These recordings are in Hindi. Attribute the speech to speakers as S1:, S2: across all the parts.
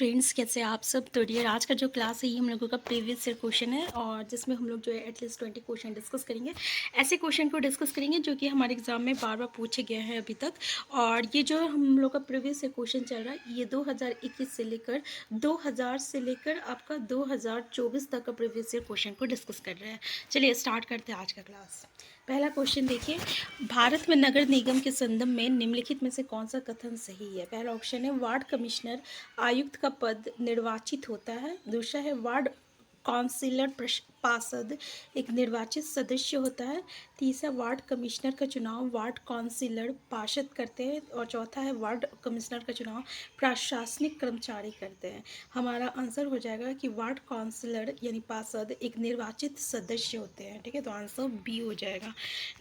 S1: फ्रेंड्स, कैसे आप सब। तो डियर, आज का जो क्लास है ये हम लोगों का प्रीवियस ईयर क्वेश्चन है और जिसमें हम लोग जो है एटलीस्ट 20 क्वेश्चन डिस्कस करेंगे। ऐसे क्वेश्चन को डिस्कस करेंगे जो कि हमारे एग्जाम में बार बार पूछे गए हैं अभी तक। और ये जो हम लोग का प्रीवियस ईयर क्वेश्चन चल रहा है ये 2021 से लेकर 2000 से लेकर आपका 2024 तक का प्रीवियस ईयर क्वेश्चन को डिस्कस कर रहे हैं। चलिए स्टार्ट करते हैं आज का क्लास। पहला क्वेश्चन देखिए, भारत में नगर निगम के संदर्भ में निम्नलिखित में से कौन सा कथन सही है। पहला ऑप्शन है वार्ड कमिश्नर आयुक्त का पद निर्वाचित होता है। दूसरा है वार्ड काउंसिलर पार्षद एक निर्वाचित सदस्य होता है। तीसरा, वार्ड कमिश्नर का चुनाव वार्ड काउंसिलर पार्षद करते हैं। और चौथा है वार्ड कमिश्नर का चुनाव प्रशासनिक कर्मचारी करते हैं। हमारा आंसर हो जाएगा कि वार्ड काउंसिलर यानी पार्षद एक निर्वाचित सदस्य होते हैं। ठीक है, तो आंसर बी हो जाएगा।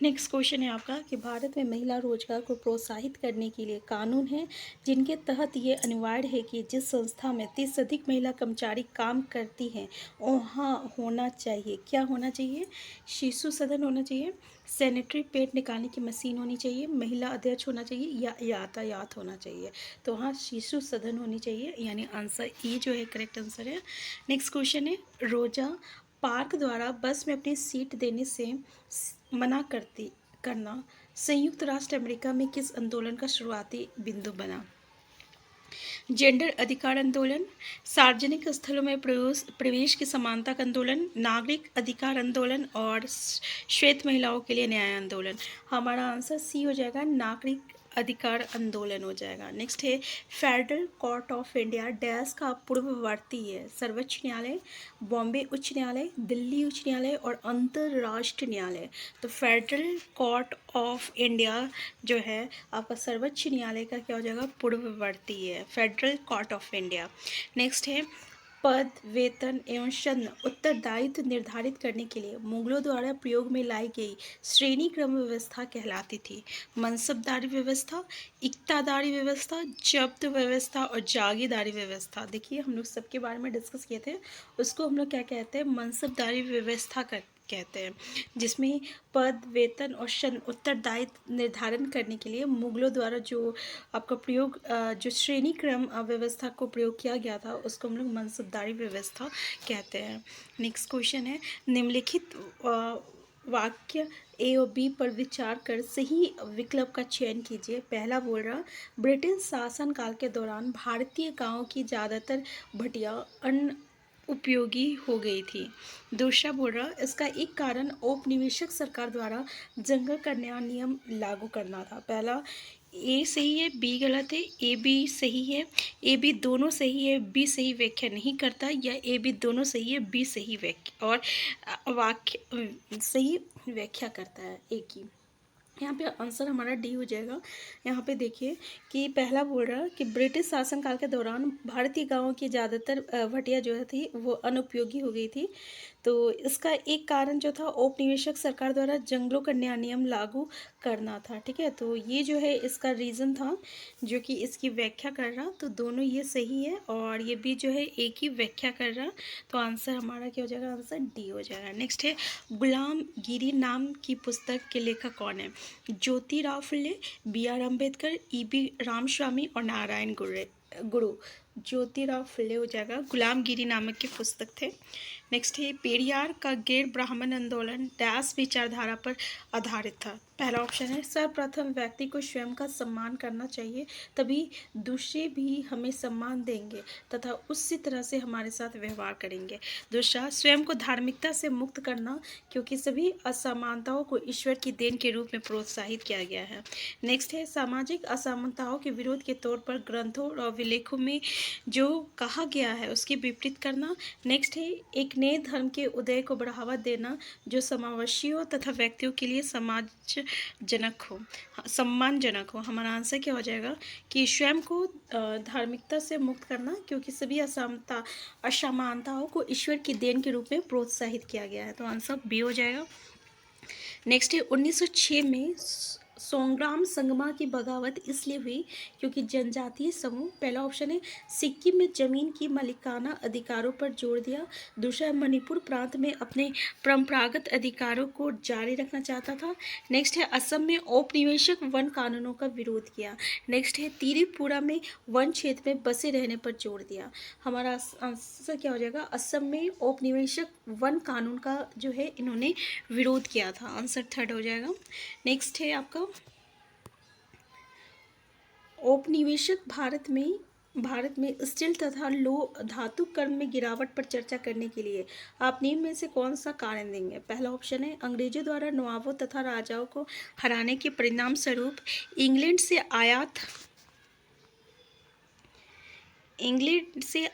S1: नेक्स्ट क्वेश्चन है आपका कि भारत में महिला रोजगार को प्रोत्साहित करने के लिए कानून है जिनके तहत ये अनिवार्य है कि जिस संस्था में 30 से अधिक महिला कर्मचारी काम करती हैं वहाँ होना चाहिए, क्या होना चाहिए, शिशु सदन होना चाहिए, सैनिटरी पैड निकालने की मशीन होनी चाहिए, महिला अध्यक्ष होना चाहिए या यातायात होना चाहिए। तो वहाँ शिशु सदन होनी चाहिए, यानी आंसर ई जो है करेक्ट आंसर है। नेक्स्ट क्वेश्चन है, रोजा पार्क द्वारा बस में अपनी सीट देने से मना करना संयुक्त राष्ट्र अमेरिका में किस आंदोलन का शुरुआती बिंदु बना। जेंडर अधिकार आंदोलन, सार्वजनिक स्थलों में प्रवेश की समानता का आंदोलन, नागरिक अधिकार आंदोलन और श्वेत महिलाओं के लिए न्याय आंदोलन। हमारा आंसर सी हो जाएगा, नागरिक अधिकार आंदोलन हो जाएगा। नेक्स्ट है, federal court of India dash का पूर्ववर्ती है। सर्वोच्च न्यायालय, बॉम्बे उच्च न्यायालय, दिल्ली उच्च न्यायालय और अंतर्राष्ट्रीय न्यायालय। तो फेडरल कोर्ट ऑफ इंडिया जो है आपका सर्वोच्च न्यायालय का क्या हो जाएगा, पूर्ववर्ती है, federal court of India. Next है, पद, वेतन एवं षण उत्तरदायित्व निर्धारित करने के लिए मुगलों द्वारा प्रयोग में लाई गई श्रेणी क्रम व्यवस्था कहलाती थी। मनसबदारी व्यवस्था, इक्तादारी व्यवस्था, जब्त व्यवस्था और जागीरदारी व्यवस्था। देखिए हम लोग सबके बारे में डिस्कस किए थे, उसको हम लोग क्या कहते हैं, मनसबदारी व्यवस्था कहते हैं, जिसमें पद, वेतन और षण उत्तरदायित्व निर्धारण करने के लिए मुगलों द्वारा जो आपका प्रयोग जो श्रेणी क्रम व्यवस्था को प्रयोग किया गया था उसको हम लोग मनसबदारी व्यवस्था कहते हैं। नेक्स्ट क्वेश्चन है, निम्नलिखित वाक्य ए और बी पर विचार कर सही विकल्प का चयन कीजिए। पहला बोल रहा, ब्रिटिश शासनकाल के दौरान भारतीय गांवों की ज़्यादातर भटिया अन्न उपयोगी हो गई थी। दूसरा बोल रहा, इसका एक कारण औपनिवेशिक सरकार द्वारा जंगल का नया नियम लागू करना था। पहला ए सही है, बी गलत है, ए बी सही है, ए बी दोनों सही है, बी सही व्याख्या नहीं करता, या ए बी दोनों सही है, बी सही व्याख्या और वाक्य सही व्याख्या करता है एक ही। यहाँ पे आंसर हमारा डी हो जाएगा। यहाँ पे देखिए कि पहला बोल रहा कि ब्रिटिश शासनकाल के दौरान भारतीय गांवों की ज़्यादातर भटिया जो थी वो अनुपयोगी हो गई थी। तो इसका एक कारण जो था औपनिवेशिक सरकार द्वारा जंगलों का नया नियम लागू करना था। ठीक है, तो ये जो है इसका रीज़न था जो कि इसकी व्याख्या कर रहा, तो दोनों ये सही है और ये भी जो है एक ही व्याख्या कर रहा। तो आंसर हमारा क्या हो जाएगा, आंसर डी हो जाएगा। नेक्स्ट है, गुलाम गिरी नाम की पुस्तक के लेखक कौन है। Jyotirao Phule, B R Ambedkar, E B Ramaswamy और नारायण गुरु। ज्योतिराव फुले हो जाएगा, गुलामगिरी नामक की पुस्तक थे। नेक्स्ट है, पेरियार का गैर ब्राह्मण आंदोलन डैश विचारधारा पर आधारित था। पहला ऑप्शन है, सर्वप्रथम व्यक्ति को स्वयं का सम्मान करना चाहिए, तभी दूसरे भी हमें सम्मान देंगे तथा उसी तरह से हमारे साथ व्यवहार करेंगे। दूसरा, स्वयं को धार्मिकता से मुक्त करना, क्योंकि सभी असमानताओं को ईश्वर की देन के रूप में प्रोत्साहित किया गया है। नेक्स्ट है, सामाजिक असमानताओं के विरोध के तौर पर ग्रंथों और विलेखों में जो कहा गया है उसके विपरीत करना। नेक्स्ट है, एक नए धर्म के उदय को बढ़ावा देना जो समावेशी हो तथा व्यक्तियों के लिए समाजजनक हो, सम्मानजनक हो। हमारा आंसर क्या हो जाएगा कि स्वयं को धार्मिकता से मुक्त करना, क्योंकि सभी असमानताओं को ईश्वर की देन के रूप में प्रोत्साहित किया गया है। तो आंसर बी हो जाएगा। नेक्स्ट है, 1906 में संग्राम संगमा की बगावत इसलिए हुई क्योंकि जनजातीय समूह, पहला ऑप्शन है सिक्किम में जमीन की मालिकाना अधिकारों पर जोर दिया, दूसरा है मणिपुर प्रांत में अपने परंपरागत अधिकारों को जारी रखना चाहता था, नेक्स्ट है असम में औपनिवेशिक वन कानूनों का विरोध किया, नेक्स्ट है त्रिपुरा में वन क्षेत्र में बसे रहने पर जोर दिया। हमारा आंसर क्या हो जाएगा, असम में औपनिवेशिक वन कानून का जो है इन्होंने विरोध किया था, आंसर थर्ड हो जाएगा। नेक्स्ट है आपका औपनिवेशिक भारत में स्टील तथा लौह धातु कर्म में गिरावट पर चर्चा करने के लिए आप निम्न में से कौन सा कारण देंगे। पहला ऑप्शन है अंग्रेजों द्वारा नवाबों तथा राजाओं को हराने के परिणाम स्वरूप इंग्लैंड से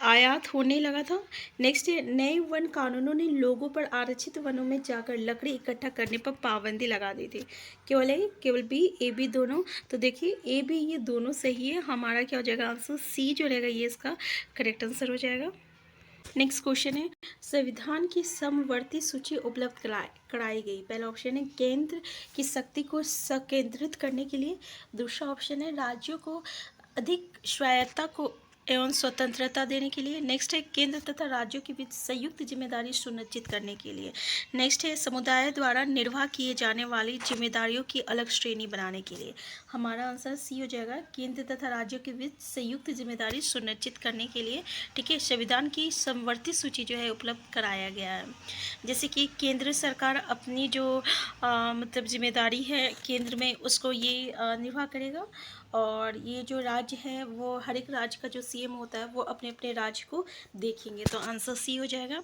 S1: आयात होने लगा था। नेक्स्ट है नए वन कानूनों ने लोगों पर आरक्षित वनों में जाकर लकड़ी इकट्ठा करने पर पाबंदी लगा दी थी। केवल है, केवल बी, ए बी दोनों। तो देखिए ए बी ये दोनों सही है, हमारा क्या हो जाएगा आंसर सी जो रहेगा ये इसका करेक्ट आंसर हो जाएगा। नेक्स्ट क्वेश्चन है संविधान की समवर्ती सूची उपलब्ध कराई गई। पहला ऑप्शन है केंद्र की शक्ति को संकेंद्रित करने के लिए, दूसरा ऑप्शन है राज्यों को अधिक स्वायत्तता को एवं स्वतंत्रता देने के लिए, नेक्स्ट है केंद्र तथा राज्यों के बीच संयुक्त जिम्मेदारी सुनिश्चित करने के लिए, नेक्स्ट है समुदाय द्वारा निर्वाह किए जाने वाली जिम्मेदारियों की अलग श्रेणी बनाने के लिए। हमारा आंसर सी हो जाएगा केंद्र तथा राज्यों के बीच संयुक्त जिम्मेदारी सुनिश्चित करने के लिए। ठीक है, संविधान की समवर्ती सूची जो है उपलब्ध कराया गया है। जैसे कि केंद्र सरकार अपनी जो मतलब जिम्मेदारी है केंद्र में उसको ये निर्वाह करेगा, और ये जो राज्य है वो हर एक राज्य का जो सीएम होता है वो अपने अपने राज्य को देखेंगे, तो आंसर सी हो जाएगा।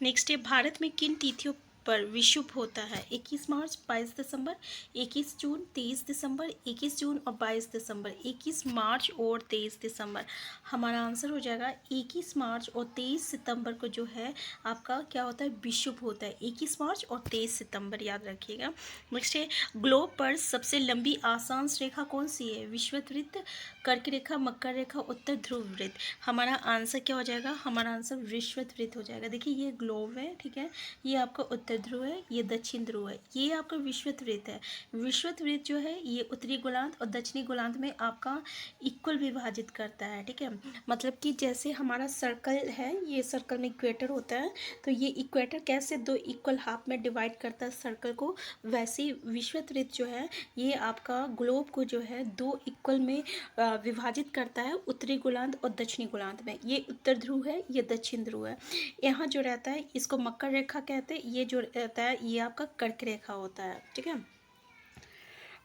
S1: नेक्स्ट है भारत में किन तिथियों पर विषुव होता है। 21 मार्च, 22 दिसंबर, 21 जून, 23 दिसंबर, 21 जून और 22 दिसंबर, 21 मार्च और 23 दिसंबर। हमारा आंसर हो जाएगा 21 मार्च और 23 सितंबर को जो है आपका क्या होता है विषुव होता है, 21 मार्च और 23 सितंबर याद रखिएगा। नेक्स्ट है ग्लोब पर सबसे लंबी आसांश रेखा कौन सी है। विषुवत वृत्त, कर्क रेखा, मकर रेखा, उत्तर ध्रुव वृत्त। हमारा आंसर क्या हो जाएगा, हमारा आंसर विषुवत वृत्त हो जाएगा। देखिए ये ग्लोब है, ठीक है, ये आपका उत्तर ध्रुव है, ये दक्षिण ध्रुव है, ये आपका विषुवत वृत्त है। विषुवत वृत्त जो है ये उत्तरी गोलार्ध और दक्षिणी गोलार्ध में आपका इक्वल विभाजित करता है। ठीक है, मतलब कि जैसे हमारा सर्कल है, ये सर्कल में इक्वेटर होता है, तो ये इक्वेटर कैसे दो इक्वल हाफ में डिवाइड करता है सर्कल को, वैसे विषुवत वृत्त जो है ये आपका ग्लोब को जो है दो इक्वल में विभाजित करता है, उत्तरी गोलार्ध और दक्षिणी गोलार्ध में। ये उत्तर ध्रुव है, ये दक्षिण ध्रुव है। यहाँ जो रहता है इसको मकर रेखा कहते हैं, ये जो रहता है ये आपका कर्क रेखा होता है। ठीक है,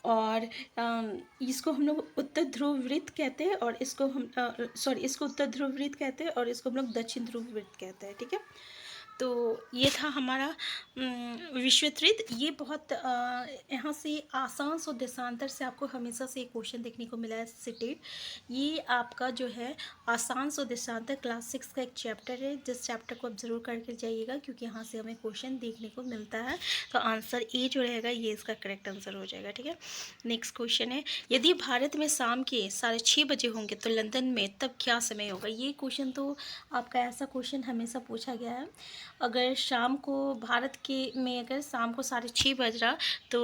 S1: और इसको हम लोग उत्तर ध्रुव वृत्त कहते हैं, और इसको हम इसको उत्तर ध्रुव वृत्त कहते हैं, और इसको हम लोग दक्षिण ध्रुव वृत्त कहते हैं। ठीक है, तो ये था हमारा विषुवत वृत्त। ये बहुत यहाँ से आसांश और देशांतर से आपको हमेशा से एक क्वेश्चन देखने को मिला है सिटेट। ये आपका जो है आसांश और देशांतर क्लास 6 का एक चैप्टर है, जिस चैप्टर को आप जरूर करके जाइएगा क्योंकि यहाँ से हमें क्वेश्चन देखने को मिलता है। तो आंसर ए जो रहेगा ये इसका करेक्ट आंसर हो जाएगा। ठीक है, नेक्स्ट क्वेश्चन है यदि भारत में शाम के 6:30 बजे होंगे तो लंदन में तब क्या समय होगा। ये क्वेश्चन तो आपका ऐसा क्वेश्चन हमेशा पूछा गया है। अगर शाम को भारत के में अगर शाम को 6:30 बज रहा तो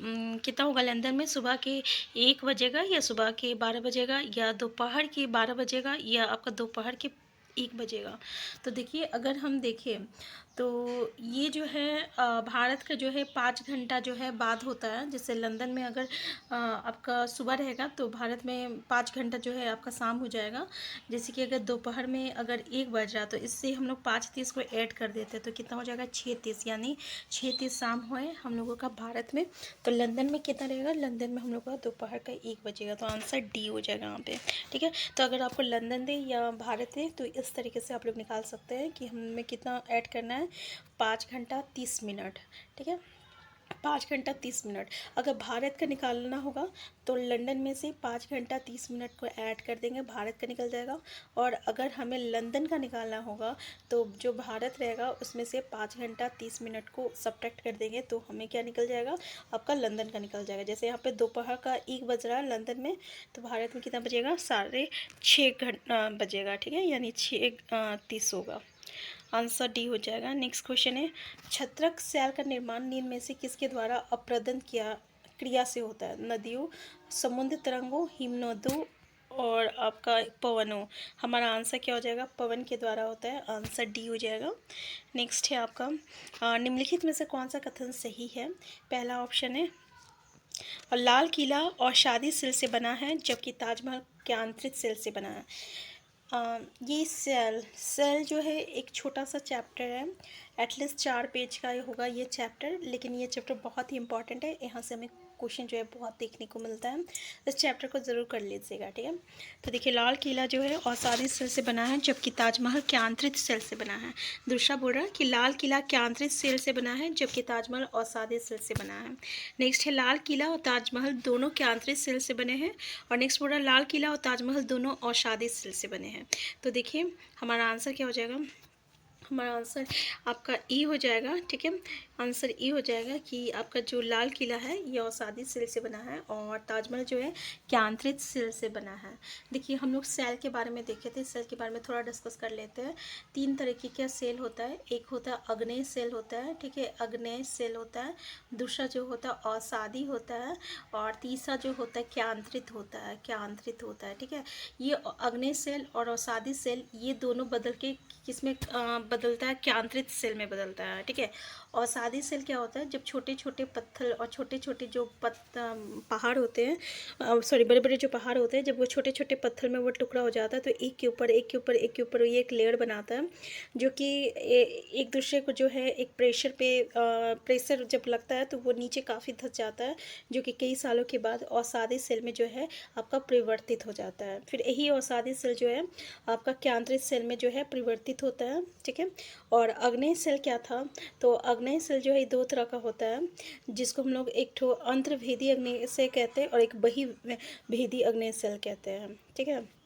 S1: कितना होगा लंदन में, सुबह के 1 बजेगा या सुबह के 12 बजेगा या दोपहर के 12 बजेगा या आपका दोपहर के 1 बजेगा। तो देखिए अगर हम देखें तो ये जो है भारत का जो है 5 घंटा जो है बाद होता है। जैसे लंदन में अगर आपका सुबह रहेगा तो भारत में 5 घंटा जो है आपका शाम हो जाएगा। जैसे कि अगर दोपहर में अगर 1 बज रहा तो इससे हम लोग 5:30 को ऐड कर देते हैं तो कितना हो जाएगा 6:30, यानी 6:30 शाम हुए हम लोगों का भारत में। तो लंदन में कितना रहेगा, लंदन में हम लोग का दोपहर का 1 बजेगा, तो आंसर डी हो जाएगा यहाँ पे। ठीक है, तो अगर आपको लंदन दे या भारत दे तो इस तरीके से आप लोग निकाल सकते हैं कि हमें कितना ऐड करना है, 5 घंटा 30 मिनट। ठीक है, 5 घंटा 30 मिनट। अगर भारत का निकालना होगा तो लंदन में से 5 घंटा 30 मिनट को ऐड कर देंगे, भारत का निकल जाएगा। और अगर हमें लंदन का निकालना होगा तो जो भारत रहेगा उसमें से 5 घंटा 30 मिनट को सब्ट्रैक्ट कर देंगे तो हमें क्या निकल जाएगा, आपका लंदन का निकल जाएगा। जैसे यहाँ पे दोपहर का 1 बज रहा है लंदन में, तो भारत में कितना बजेगा, 6:30 बजेगा। ठीक है, यानी 6:30 होगा, आंसर डी हो जाएगा। नेक्स्ट क्वेश्चन है छत्रक शैल का निर्माण निम्न में से किसके द्वारा अप्रदत्त क्रिया से होता है? नदियों, समुद्र तरंगों, हिमनदों और आपका पवनों। हमारा आंसर क्या हो जाएगा? पवन के द्वारा होता है, आंसर डी हो जाएगा। नेक्स्ट है आपका निम्नलिखित में से कौन सा कथन सही है? पहला ऑप्शन है और लाल किला औषधि सेल से बना है जबकि ताजमहल केंद्रित सेल से बना है। ये सेल जो है एक छोटा सा चैप्टर है, एटलीस्ट 4 पेज का होगा ये चैप्टर, लेकिन ये चैप्टर बहुत ही इंपॉर्टेंट है। यहाँ से हमें क्वेश्चन जो है बहुत देखने को मिलता है, इस चैप्टर को ज़रूर कर लीजिएगा, ठीक है। तो देखिए, लाल किला जो है औषधि सेल से बना है जबकि ताजमहल केंद्रित सेल से बना है। दूसरा बोल रहा है कि लाल किला केंद्रित सेल से बना है जबकि ताजमहल औषधि सेल से बना है। नेक्स्ट है लाल किला और ताजमहल दोनों केंद्रित सेल से बने हैं। और नेक्स्ट बोल रहा है लाल किला और ताजमहल दोनों औषधि सेल से बने हैं। तो देखिए हमारा आंसर क्या हो जाएगा? हमारा आंसर आपका ई हो जाएगा, ठीक है। आंसर ई हो जाएगा कि आपका जो लाल किला है ये औषधि सेल से बना है और ताजमहल जो है केंद्रित सेल से बना है। देखिए, हम लोग सेल के बारे में देखे थे, सेल के बारे में थोड़ा डिस्कस कर लेते हैं। 3 तरीके का सेल होता है। एक होता है अग्नेय सेल होता है, ठीक है, अग्नेय सेल होता है। दूसरा जो होता है औषधि होता है और तीसरा जो होता है केंद्रित होता है, केंद्रित होता है, ठीक है। ये अग्नेय सेल और औषधि सेल ये दोनों बदल के किसमें बदलता है? केंद्रित सेल में बदलता है, ठीक है। औषधि सेल क्या होता है? जब छोटे छोटे पत्थर और छोटे छोटे जो पहाड़ होते हैं, सॉरी, बड़े बड़े जो पहाड़ होते हैं, जब वो छोटे छोटे पत्थर में वो टुकड़ा हो जाता है तो एक के ऊपर एक के ऊपर एक के ऊपर ये एक लेयर बनाता है, जो कि एक दूसरे को जो है एक प्रेशर जब लगता है तो वो नीचे काफ़ी धंस जाता है, जो कि कई सालों के बाद औषधि सेल में जो है आपका परिवर्तित हो जाता है। फिर यही औषधि सेल जो है आपका केंद्रित सेल में जो है परिवर्तित होता है, ठीक है। और अग्नेय सेल क्या था? तो अग्नेय सेल जो है 2 तरह का होता है, जिसको हम लोग एक ठो अंतर्भेदी अग्नेय सेल कहते हैं और एक बहिर्भेदी अग्नेय सेल कहते हैं, ठीक है।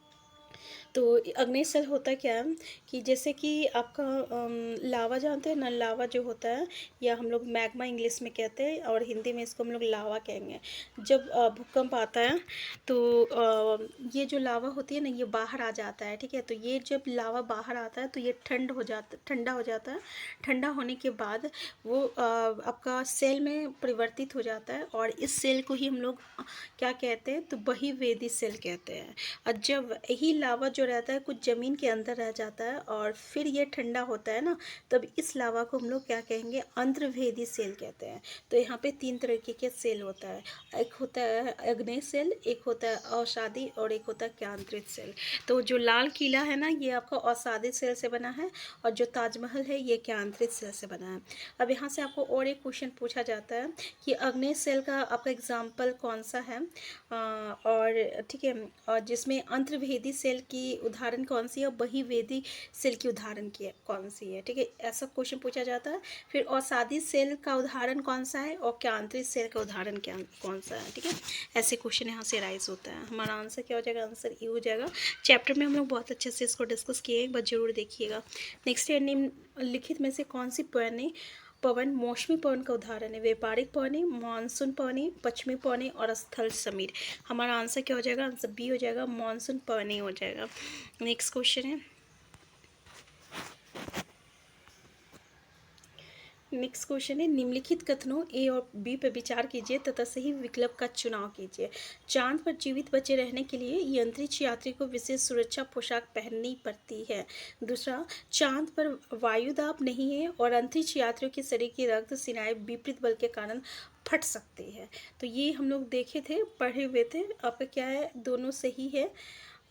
S1: तो अग्नेय सेल होता क्या है कि जैसे कि आपका लावा जानते हैं ना, लावा जो होता है, या हम लोग मैग्मा इंग्लिश में कहते हैं और हिंदी में इसको हम लोग लावा कहेंगे। जब भूकंप आता है तो ये जो लावा होती है ना, ये बाहर आ जाता है, ठीक है। तो ये जब लावा बाहर आता है तो ये ठंडा हो जाता है। ठंडा होने के बाद वो आपका सेल में परिवर्तित हो जाता है और इस सेल को ही हम लोग क्या कहते हैं? तो बहिर्वेदी सेल कहते हैं। और जब यही लावा जो रहता है कुछ ज़मीन के अंदर रह जाता है और फिर ये ठंडा होता है ना, तब इस लावा को हम लोग क्या कहेंगे? अंतर्भेदी सेल कहते हैं। तो यहाँ पे 3 तरीके के सेल होता है, एक होता है अग्नेय सेल, एक होता है औषधि और एक होता है केंद्रित सेल। तो जो लाल किला है ना, ये आपका औषधि सेल से बना है और जो ताजमहल है ये केंद्रित सेल से बना है। अब यहाँ से आपको और एक क्वेश्चन पूछा जाता है कि अग्नेय सेल का आपका एग्जाम्पल कौन सा है, और ठीक है, और जिसमें अंतर्भेदी सेल की उदाहरण कौन सी है और बहिर्वेदी सेल की उदाहरण की कौन सी है, ठीक है, ऐसा क्वेश्चन पूछा जाता है। फिर औषधि सेल का उदाहरण कौन सा है और केंद्रित सेल का उदाहरण कौन सा है, ठीक है। ऐसे क्वेश्चन यहाँ से राइज होता है। हमारा आंसर क्या हो जाएगा? आंसर ई हो जाएगा। चैप्टर में हम लोग बहुत अच्छे से इसको डिस्कस किए, एक बार जरूर देखिएगा। नेक्स्ट है निम्नलिखित में से कौन सी पवन मौसमी पवन का उदाहरण है? व्यापारिक पवनी, मानसून पवनी, पश्चिमी पवनी और स्थल समीर। हमारा आंसर क्या हो जाएगा? आंसर बी हो जाएगा, मानसून पवनी हो जाएगा। नेक्स्ट क्वेश्चन है, निम्नलिखित कथनों ए और बी पर विचार कीजिए तथा सही विकल्प का चुनाव कीजिए। चांद पर जीवित बचे रहने के लिए अंतरिक्ष यात्री को विशेष सुरक्षा पोशाक पहननी पड़ती है। दूसरा, चांद पर वायुदाब नहीं है और अंतरिक्ष यात्रियों के शरीर की रक्त सिनाएं विपरीत बल के कारण फट सकती है। तो ये हम लोग देखे थे, पढ़े हुए थे। आपका क्या है? दोनों सही है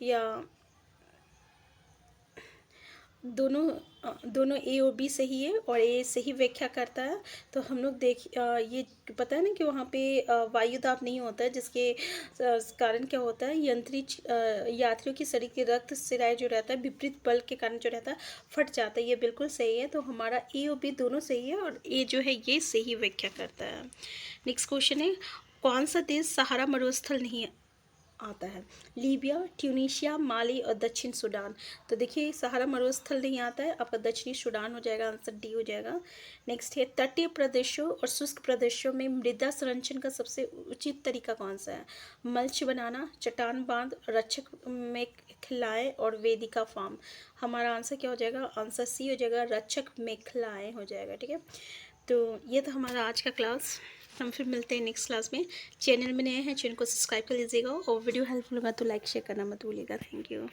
S1: या दोनों ए और बी सही है और ए सही व्याख्या करता है। तो हम लोग ये पता है ना कि वहाँ पे वायुदाब नहीं होता है, जिसके कारण क्या होता है? ये अंतरिक्ष यात्रियों की शरीर के रक्त सिराए जो रहता है विपरीत बल के कारण जो रहता है फट जाता है। ये बिल्कुल सही है। तो हमारा ए और बी दोनों सही है और ए जो है ये सही व्याख्या करता है। नेक्स्ट क्वेश्चन है, कौन सा देश सहारा मरुस्थल नहीं आता है? लीबिया, ट्यूनीशिया, माली और दक्षिण सूडान। तो देखिए, सहारा मरुस्थल नहीं आता है, आपका दक्षिणी सूडान हो जाएगा, आंसर डी हो जाएगा। नेक्स्ट है, तटीय प्रदेशों और शुष्क प्रदेशों में मृदा संरक्षण का सबसे उचित तरीका कौन सा है? मल्च बनाना, चट्टान बांध, रक्षक मेखलाएं और वेदिका फार्म। हमारा आंसर क्या हो जाएगा? आंसर सी हो जाएगा, रक्षक मेखलाएं हो जाएगा, ठीक है। तो ये था हमारा आज का क्लास। हम फिर मिलते हैं नेक्स्ट क्लास में। चैनल में नए हैं, चैनल को सब्सक्राइब कर लीजिएगा और वीडियो हेल्पफुल लगा तो लाइक शेयर करना मत भूलिएगा। Thank you.